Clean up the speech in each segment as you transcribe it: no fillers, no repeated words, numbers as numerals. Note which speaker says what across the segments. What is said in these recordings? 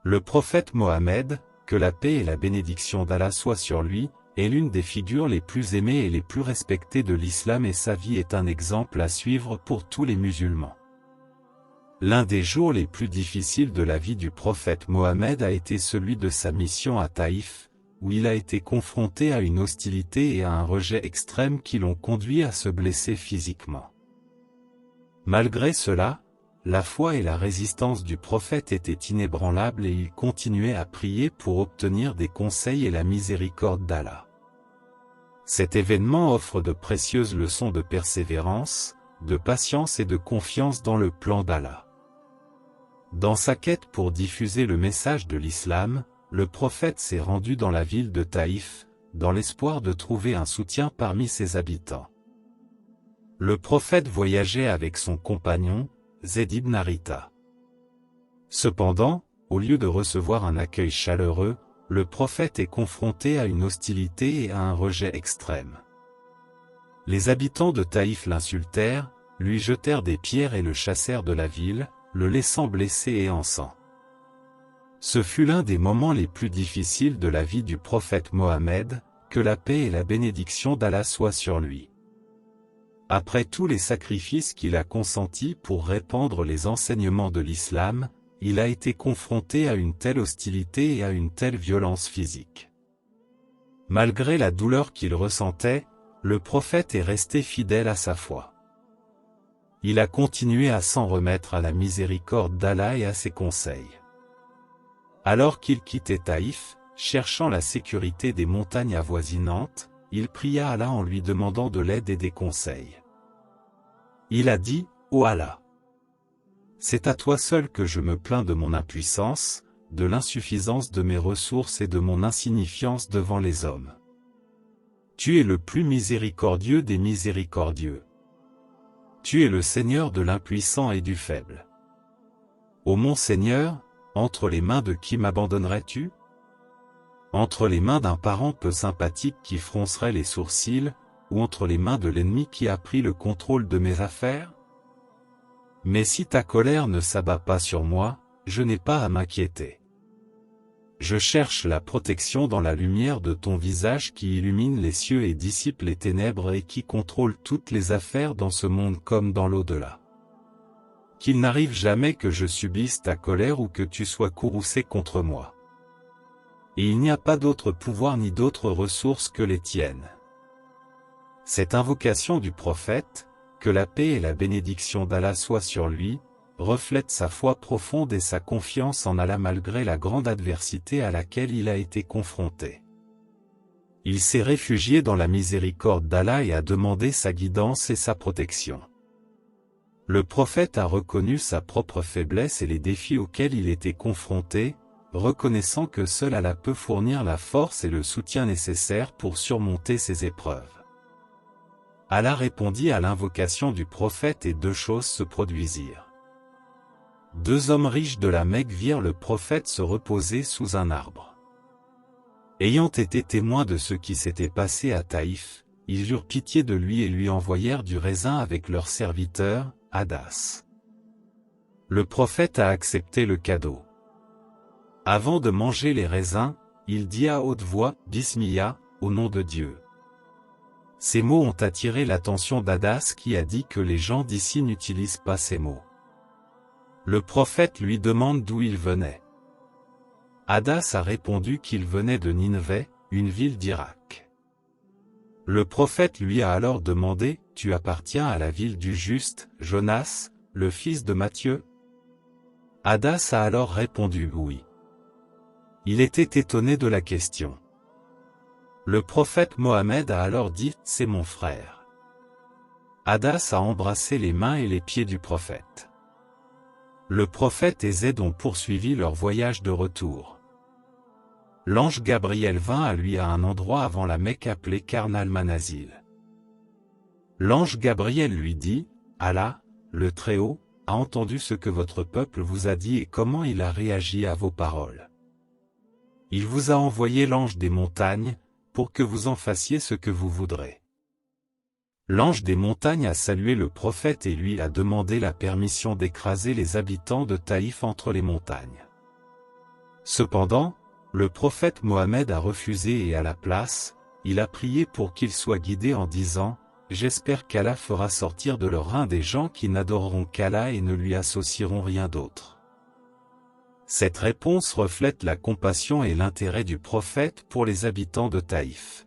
Speaker 1: Le prophète Mohammed, que la paix et la bénédiction d'Allah soient sur lui, est l'une des figures les plus aimées et les plus respectées de l'islam et sa vie est un exemple à suivre pour tous les musulmans. L'un des jours les plus difficiles de la vie du prophète Mohammed a été celui de sa mission à Taïf, où il a été confronté à une hostilité et à un rejet extrême qui l'ont conduit à se blesser physiquement. Malgré cela, la foi et la résistance du prophète étaient inébranlables et il continuait à prier pour obtenir des conseils et la miséricorde d'Allah. Cet événement offre de précieuses leçons de persévérance, de patience et de confiance dans le plan d'Allah. Dans sa quête pour diffuser le message de l'islam, le prophète s'est rendu dans la ville de Taïf, dans l'espoir de trouver un soutien parmi ses habitants. Le prophète voyageait avec son compagnon, Zayd ibn Haritha. Cependant, au lieu de recevoir un accueil chaleureux, le prophète est confronté à une hostilité et à un rejet extrême. Les habitants de Taïf l'insultèrent, lui jetèrent des pierres et le chassèrent de la ville, le laissant blessé et en sang. Ce fut l'un des moments les plus difficiles de la vie du prophète Mohammed, que la paix et la bénédiction d'Allah soient sur lui. Après tous les sacrifices qu'il a consentis pour répandre les enseignements de l'islam, il a été confronté à une telle hostilité et à une telle violence physique. Malgré la douleur qu'il ressentait, le prophète est resté fidèle à sa foi. Il a continué à s'en remettre à la miséricorde d'Allah et à ses conseils. Alors qu'il quittait Taïf, cherchant la sécurité des montagnes avoisinantes, il pria Allah en lui demandant de l'aide et des conseils. Il a dit, « Ô Allah, c'est à toi seul que je me plains de mon impuissance, de l'insuffisance de mes ressources et de mon insignifiance devant les hommes. Tu es le plus miséricordieux des miséricordieux. Tu es le Seigneur de l'impuissant et du faible. Ô mon Seigneur, entre les mains de qui m'abandonnerais-tu? Entre les mains d'un parent peu sympathique qui froncerait les sourcils, ou entre les mains de l'ennemi qui a pris le contrôle de mes affaires? Mais si ta colère ne s'abat pas sur moi, je n'ai pas à m'inquiéter. Je cherche la protection dans la lumière de ton visage qui illumine les cieux et dissipe les ténèbres et qui contrôle toutes les affaires dans ce monde comme dans l'au-delà. Qu'il n'arrive jamais que je subisse ta colère ou que tu sois courroucé contre moi. Et il n'y a pas d'autre pouvoir ni d'autres ressources que les tiennes. » Cette invocation du prophète, que la paix et la bénédiction d'Allah soient sur lui, reflète sa foi profonde et sa confiance en Allah malgré la grande adversité à laquelle il a été confronté. Il s'est réfugié dans la miséricorde d'Allah et a demandé sa guidance et sa protection. Le prophète a reconnu sa propre faiblesse et les défis auxquels il était confronté, reconnaissant que seul Allah peut fournir la force et le soutien nécessaires pour surmonter ces épreuves. Allah répondit à l'invocation du prophète et deux choses se produisirent. Deux hommes riches de la Mecque virent le prophète se reposer sous un arbre. Ayant été témoins de ce qui s'était passé à Taïf, ils eurent pitié de lui et lui envoyèrent du raisin avec leur serviteur, Hadas. Le prophète a accepté le cadeau. Avant de manger les raisins, il dit à haute voix, « Bismillah, au nom de Dieu ». Ces mots ont attiré l'attention d'Hadas qui a dit que les gens d'ici n'utilisent pas ces mots. Le prophète lui demande d'où il venait. Hadas a répondu qu'il venait de Nineveh, une ville d'Irak. Le prophète lui a alors demandé, « Tu appartiens à la ville du juste, Jonas, le fils de Matthieu ?» Hadas a alors répondu « Oui ». Il était étonné de la question. Le prophète Mohammed a alors dit « C'est mon frère ». Hadas a embrassé les mains et les pieds du prophète. Le prophète et Zayd ont poursuivi leur voyage de retour. L'ange Gabriel vint à lui à un endroit avant la Mecque appelé Qarn al-Manazil. L'ange Gabriel lui dit « Allah, le Très-Haut, a entendu ce que votre peuple vous a dit et comment il a réagi à vos paroles. Il vous a envoyé l'ange des montagnes, pour que vous en fassiez ce que vous voudrez. » L'ange des montagnes a salué le prophète et lui a demandé la permission d'écraser les habitants de Taïf entre les montagnes. Cependant, le prophète Mohammed a refusé et à la place, il a prié pour qu'il soit guidé en disant « J'espère qu'Allah fera sortir de leurs reins des gens qui n'adoreront qu'Allah et ne lui associeront rien d'autre. » Cette réponse reflète la compassion et l'intérêt du prophète pour les habitants de Taïf.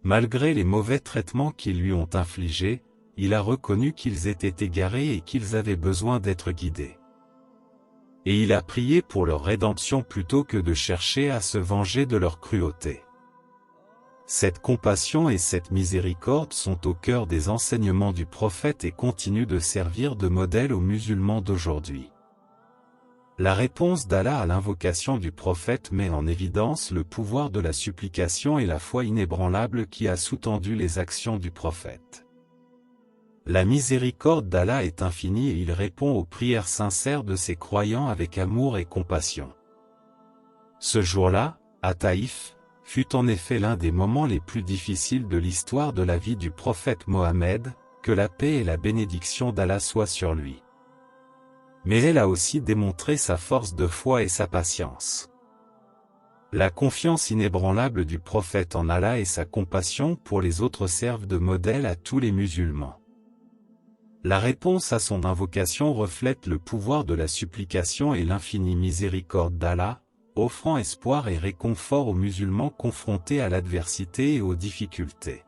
Speaker 1: Malgré les mauvais traitements qu'ils lui ont infligés, il a reconnu qu'ils étaient égarés et qu'ils avaient besoin d'être guidés. Et il a prié pour leur rédemption plutôt que de chercher à se venger de leur cruauté. Cette compassion et cette miséricorde sont au cœur des enseignements du prophète et continuent de servir de modèle aux musulmans d'aujourd'hui. La réponse d'Allah à l'invocation du prophète met en évidence le pouvoir de la supplication et la foi inébranlable qui a sous-tendu les actions du prophète. La miséricorde d'Allah est infinie et il répond aux prières sincères de ses croyants avec amour et compassion. Ce jour-là, à Taïf, fut en effet l'un des moments les plus difficiles de l'histoire de la vie du prophète Mohammed, que la paix et la bénédiction d'Allah soient sur lui. Mais elle a aussi démontré sa force de foi et sa patience. La confiance inébranlable du prophète en Allah et sa compassion pour les autres servent de modèle à tous les musulmans. La réponse à son invocation reflète le pouvoir de la supplication et l'infinie miséricorde d'Allah, offrant espoir et réconfort aux musulmans confrontés à l'adversité et aux difficultés.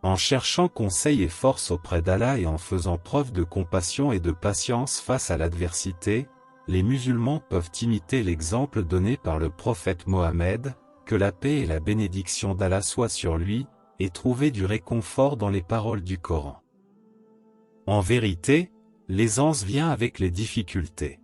Speaker 1: En cherchant conseil et force auprès d'Allah et en faisant preuve de compassion et de patience face à l'adversité, les musulmans peuvent imiter l'exemple donné par le prophète Mohammed, que la paix et la bénédiction d'Allah soient sur lui, et trouver du réconfort dans les paroles du Coran. En vérité, l'aisance vient avec les difficultés.